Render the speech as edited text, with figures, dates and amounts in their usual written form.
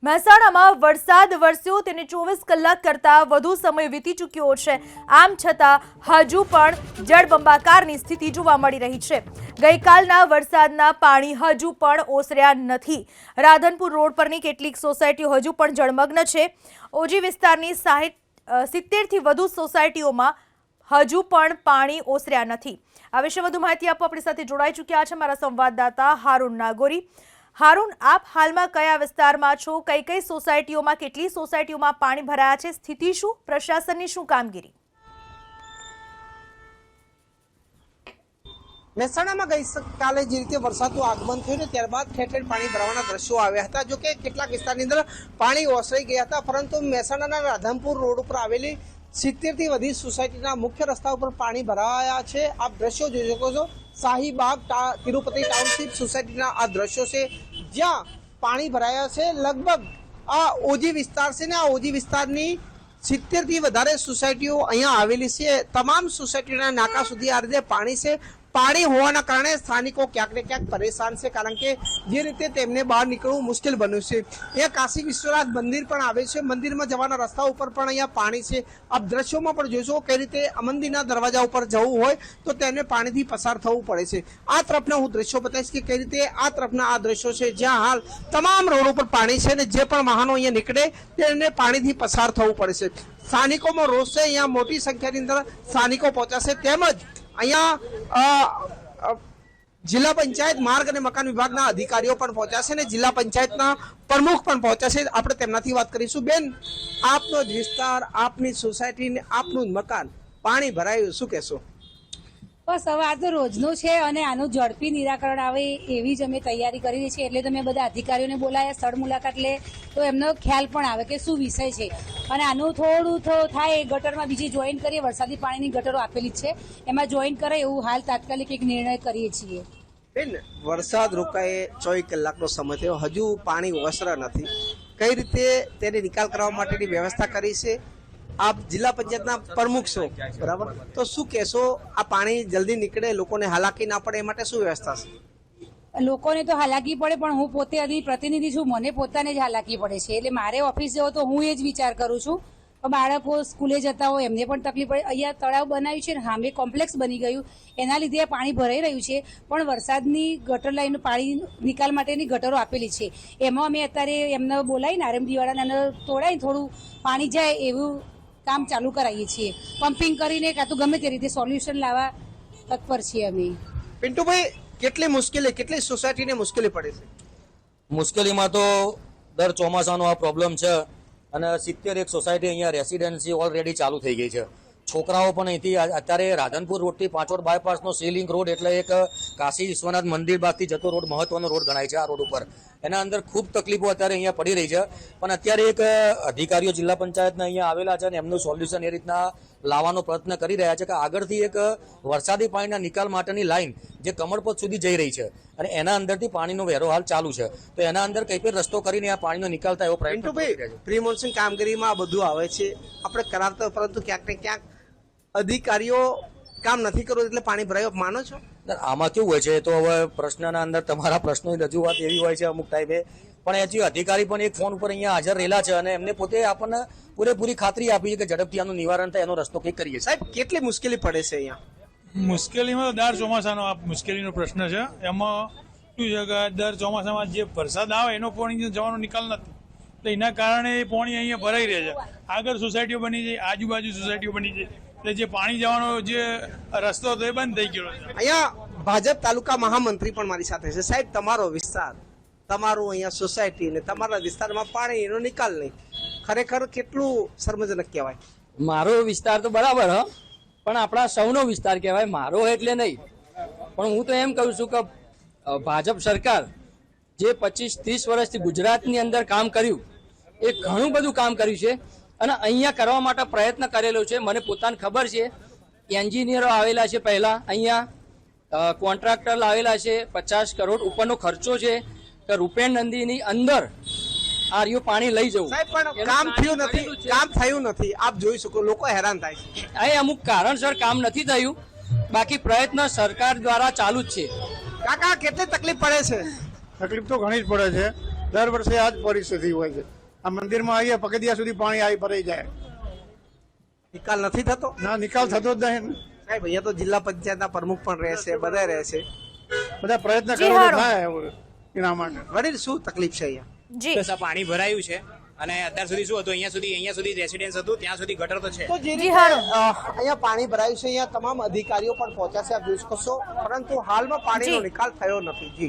મહેસાણામાં વરસાદ વરસ્યો તેને 24 કલાક કરતાં વધુ સમય વીતી ચૂક્યો છે। આમ છતાં હજુ પણ જળબંબાકારની સ્થિતિ જોવા મળી રહી છે। ગઈકાલના વરસાદના પાણી હજુ પણ ઓસર્યા નથી। રાધનપુર રોડ પરની કેટલીક સોસાયટીઓ હજુ પણ જળમગ્ન છે। ઓજી વિસ્તારની 70 થી વધુ સોસાયટીઓમાં હજુ પણ પાણી ઓસર્યા નથી। આ વિશે વધુ માહિતી આપવા આપણી સાથે જોડાઈ ચૂક્યા છે મારા સંવાદદાતા હારૂન નાગોરી। हारून, आप हाल में कया विस्तार में छो? कई कई सोसायटीओं में केटली सोसायटीओं में पानी भराया छे? स्थिति शुं? प्रशासननी शुं कामगीरी? મહેસાણામાં ગઈકાલે જે રીતે વરસાદનું આગમન થયું ને ત્યારબાદ ઠેર ઠેર પાણી ભરાવાના દ્રશ્યો આવ્યા હતા। જો કે કેટલાક વિસ્તારની અંદર પાણી ઓસરાઈ ગયા હતા, પરંતુ મહેસાણાના રાધનપુર રોડ ઉપર આવેલી 70 થી વધુ સોસાયટીના મુખ્ય રસ્તા ઉપર પાણી ભરાયા છે। આપ દ્રશ્યો જોઈ શકો છો। શાહીબાગ તિરુપતિ ટાઉનશીપ સોસાયટીના આ દ્રશ્યો છે, જ્યાં પાણી ભરાયા છે। લગભગ આ ઓજી વિસ્તાર છે ને આ ઓજી વિસ્તારની 70 થી વધારે સોસાયટીઓ અહીંયા આવેલી છે। તમામ સોસાયટીના નાકા સુધી આ રીતે પાણી છે। પાણી હોવાના કારણે સ્થાનિકો ક્યાંક ને ક્યાંક પરેશાન છે, કારણ કે જે રીતે તેમને બહાર નીકળવું મુશ્કેલ બન્યું છે। અહીંયા કાશી વિશ્વનાથ મંદિર પણ આવે છે, મંદિરમાં જવાના રસ્તા ઉપર પણ અહીંયા પાણી છે। આપ દ્રશ્યોમાં પણ જોશો કઈ રીતે મંદિરના દરવાજા ઉપર જવું હોય તો તેમને પાણીથી પસાર થવું પડે છે। આ તરફના હું દ્રશ્યો બતાવીશ કે કઈ રીતે આ તરફના આ દ્રશ્યો છે, જ્યાં હાલ તમામ રોડ ઉપર પાણી છે ને જે પણ વાહનો અહીંયા નીકળે તેને પાણીથી પસાર થવું પડે છે। સ્થાનિકોમાં રોષ છે। અહીંયા મોટી સંખ્યાની અંદર સ્થાનિકો પહોંચ્યા છે। તેમજ અહીંયા જિલ્લા પંચાયત માર્ગ અને મકાન વિભાગના અધિકારીઓ પણ પહોંચ્યા છે અને જિલ્લા પંચાયતના પ્રમુખ પણ પહોંચ્યા છે। આપણે તેમનાથી વાત કરીશું। બેન, આપનો જ વિસ્તાર, આપની સોસાયટી ને આપનું જ મકાન પાણી ભરાયું, શું કહેશો? બસ હવે આ તો રોજનું છે અને આનું ઝડપી નિરાકરણ આવે એવી જ અમે તૈયારી કરી છે। એટલે તમે બધા અધિકારીઓને બોલાયા, સ્થળ મુલાકાત લે તો એમનો ખ્યાલ પણ આવે કે શું વિષય છે અને આનું થોડું થાય। ગટરમાં બીજી જોઈન્ટ કરીએ, વરસાદી પાણીની ગટરો આપેલી જ છે, એમાં જોઈન્ટ કરે એવું હાલ તાત્કાલિક એક નિર્ણય કરીએ છીએ। બેન, વરસાદ રોકાએ 24 કલાકનો સમય થયો, હજુ પાણી ઓસરા નથી, કઈ રીતે તેને નિકાલ કરવા માટેની વ્યવસ્થા કરી છે? આપ જિલ્લા પંચાયતના પ્રમુખ છો, બરાબર? તો શું કહેશો, આ પાણી જલ્દી નીકળે, લોકોને હાલાકી ના પડે એ માટે શું વ્યવસ્થા છે? લોકોને તો હાલાકી પડે, પણ હું પોતે અહીં પ્રતિનિધિ છું, મને પોતાને જ હાલાકી પડે છે। એટલે મારે ઓફિસ જવો તો હું એ જ વિચાર કરું છું। બાળકો સ્કૂલે જતા હોય એમને પણ તકલીફ પડે। અહીંયા તળાવ બનાવ્યું છે ને સામે કોમ્પ્લેક્સ બની ગયું, એના લીધે પાણી ભરાઈ રહ્યું છે, પણ વરસાદની ગટર લાઈન પાણી નિકાલ માટેની ગટરો આપેલી છે, એમાં અમે અત્યારે એમને બોલાવીને આરએમડી વાળાને તોડાવીને થોડું પાણી જાય એવું કામ ચાલુ કરાવીએ છીએ। પમ્પિંગ કરીને કાં તો ગમે તે રીતે સોલ્યુશન લાવવા તત્પર છીએ અમે। પિન્ટુભાઈ, કેટલી મુશ્કેલી, કેટલી સોસાયટીને મુશ્કેલી પડે છે? મુશ્કેલીમાં તો દર ચોમાસાનો આ પ્રોબ્લેમ છે અને 71 સોસાયટી અહીંયા રેસિડેન્સી ઓલરેડી ચાલુ થઈ ગઈ છે। છોકરાઓ પણ અહીંથી અત્યારે રાધનપુર રોડથી પાંચોડ બાયપાસનો સીલિંગ રોડ એટલે એક કાશી વિશ્વનાથ મંદિર બાદથી જતો રોડ મહત્વનો રોડ ગણાય છે આ રોડ ઉપર। એના અંદર ખૂબ તકલીફો અત્યારે અહીંયા પડી રહી છે, પણ અત્યારે એક અધિકારીઓ જિલ્લા પંચાયતના અહીંયા આવેલા છે અને એમનું સોલ્યુશન એ રીતના લાવવાનો પ્રયત્ન કરી રહ્યા છે કે આગળથી એક વરસાદી પાણીના નિકાલ માટેની લાઈન જે કમરપત સુધી જઈ રહી છે અને એના અંદરથી પાણીનો વેરો હાલ ચાલુ છે, તો એના અંદર કઈ પણ રસ્તો કરીને આ પાણીનો નિકાલ થાય એવો પ્રયત્ન કરી રહ્યા છે। પ્રી મોન્સૂન કામગીરીમાં આ બધું આવે છે, આપણે કરાવતા, પરંતુ ક્યાંક ને ક્યાંક અધિકારીઓ કામ નથી કરવું એટલે પાણી ભરાયો, માનો છો? આમાં કેવું હોય છે, તો હવે પ્રશ્નના અંદર તમારા પ્રશ્નોની રજૂઆત એવી હોય છે અમુક ટાઈમે, પણ હજી અધિકારી પણ એક ફોન ઉપર અહીંયા હાજર રહેલા છે અને એમને પોતે આપણને પૂરેપૂરી ખાતરી આપી છે કે ઝડપથી આનું નિવારણ થાય, એનો રસ્તો કંઈક કરીએ। સાહેબ, કેટલી મુશ્કેલી પડે છે અહીંયા? મુશ્કેલીમાં દર ચોમાસાનો આ મુશ્કેલીનો પ્રશ્ન છે। એમાં શું છે કે દર ચોમાસામાં જે વરસાદ આવે એનો પાણી જવાનો નિકાલ નથી, તો એના કારણે એ પાણી અહીંયા ભરાઈ રહે છે। આગળ સોસાયટીઓ બની જાય, આજુબાજુ સોસાયટીઓ બની જાય, એટલે જે પાણી જવાનો જે રસ્તો હતો એ બંધ થઈ ગયો છે। અહીંયા ભાજપ તાલુકા મહામંત્રી પણ મારી સાથે છે। સાહેબ, તમારો વિસ્તાર, તમારું અહીંયા સોસાયટી ને તમારા વિસ્તારમાં પાણીનો નિકાલ નહીં, ખરેખર કેટલું શર્મજનક કહેવાય? મારો વિસ્તાર તો બરાબર હ, પણ આપણા સૌનો વિસ્તાર કહેવાય, મારો એટલે નહીં। પણ હું તો એમ કહું છું કે ભાજપ સરકાર જે 25-30 વર્ષથી ગુજરાતની અંદર કામ કર્યું એ ઘણું બધું કામ કર્યું છે અને અહીંયા કરવા માટે પ્રયત્ન કરેલો છે। મને પોતાને ખબર છે, એન્જિનિયરો આવેલા છે પહેલાં, અહીંયા કોન્ટ્રાક્ટર આવેલા છે, 50 કરોડ ઉપરનો ખર્ચો છે કે રૂપેણ નદીની અંદર આ રહ્યું પાણી લઈ જવું। સાહેબ, પણ કામ થયું નથી, કામ થયું નથી, આપ જોઈ શકો, લોકો હેરાન થાય છે। અહીં અમુક કારણસર કામ નથી થયું, બાકી પ્રયત્ન સરકાર દ્વારા ચાલુ જ છે। કાકા, કેટલી તકલીફ પડે છે? તકલીફ તો ઘણી જ પડે છે। દર વર્ષે આ જ પરિસ્થિતિ હોય છે. આ મંદિરમાં આવીએ પગથિયા સુધી પાણી આવી ભરાઈ જાય, નિકાલ નથી થતો ના નિકાલ થતો જ નહીં. સાહેબ અહીંયા તો જિલ્લા પંચાયતના પ્રમુખ પણ રહેશે, બધા રહેશે, બધા પ્રયત્ન જી કરવા હારું. થાય એવું એના માટે. વડીલ શું તકલીફ છે અહીંયા? જી બસ આ પાણી ભરાયું છે અને અત્યાર સુધી શું હતું, અહીંયા સુધી રેસિડેન્સ હતું, ત્યાં સુધી ગટર તો છે. તો જે જી રીતે હારું. અહીંયા પાણી ભરાયું છે, અહીંયા તમામ અધિકારીઓ પણ પહોંચ્યા છે, આપ જોઈ શકો છો, પરંતુ હાલમાં પાણીનો જી. નિકાલ થયો નથી. જી